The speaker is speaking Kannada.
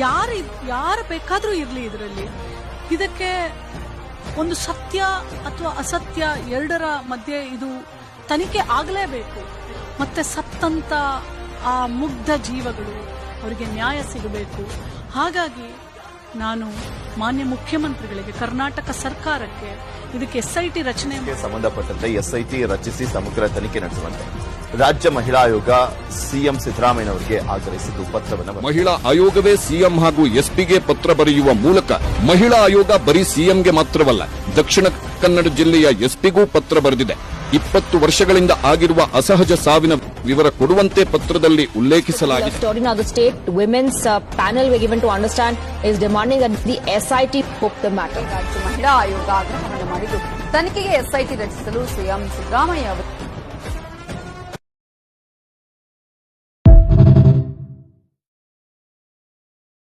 ಯಾರು ಬೇಕಾದ್ರೂ ಇರ್ಲಿ ಇದರಲ್ಲಿ, ಇದಕ್ಕೆ ಒಂದು ಸತ್ಯ ಅಥವಾ ಅಸತ್ಯ ಎರಡರ ಮಧ್ಯೆ ಇದು ತನಿಖೆ ಆಗಲೇಬೇಕು. ಮತ್ತೆ ಸತ್ತಂತ ಆ ಮುಗ್ಧ ಜೀವಗಳು ಅವರಿಗೆ ನ್ಯಾಯ ಸಿಗಬೇಕು. ಹಾಗಾಗಿ ನಾನು ಮಾನ್ಯ ಮುಖ್ಯಮಂತ್ರಿಗಳಿಗೆ, ಕರ್ನಾಟಕ ಸರ್ಕಾರಕ್ಕೆ ಇದಕ್ಕೆ SIT ರಚನೆ ಸಂಬಂಧಪಟ್ಟಂತೆ SIT ರಚಿಸಿ ಸಮಗ್ರ ತನಿಖೆ ನಡೆಸುವಂತೆ ರಾಜ್ಯ ಮಹಿಳಾ ಆಯೋಗ ಸಿಎಂ ಸಿದ್ದರಾಮಯ್ಯನವರಿಗೆ ಆಗ್ರಹಿಸಿದ್ದು ಪತ್ರವನ್ನು ಮಹಿಳಾ ಆಯೋಗವೇ ಸಿಎಂ ಹಾಗೂ ಎಸ್ಪಿಗೆ ಪತ್ರ ಬರೆಯುವ ಮೂಲಕ ಮಹಿಳಾ ಆಯೋಗ ಬರೀ ಸಿಎಂಗೆ ಮಾತ್ರವಲ್ಲ, ದಕ್ಷಿಣ ಕನ್ನಡ ಜಿಲ್ಲೆಯ ಎಸ್ಪಿಗೂ ಪತ್ರ ಬರೆದಿದೆ. 20 ವರ್ಷಗಳಿಂದ ಆಗಿರುವ ಅಸಹಜ ಸಾವಿನ ವಿವರ ಕೊಡುವಂತೆ ಪತ್ರದಲ್ಲಿ ಉಲ್ಲೇಖಿಸಲಾಗಿದೆ. The state women's panel were given to understand is demanding that the SIT poke the matter. ರಾಜ್ಯ ಮಹಿಳಾ ಆಯೋಗ ಆಗ್ರಹವನ್ನು ಮಾಡಿದ್ದು ತನಿಖೆಗೆ SIT ರಚಿಸಲು ಸಿಎಂ ಸಿದ್ದರಾಮಯ್ಯ ಅವರು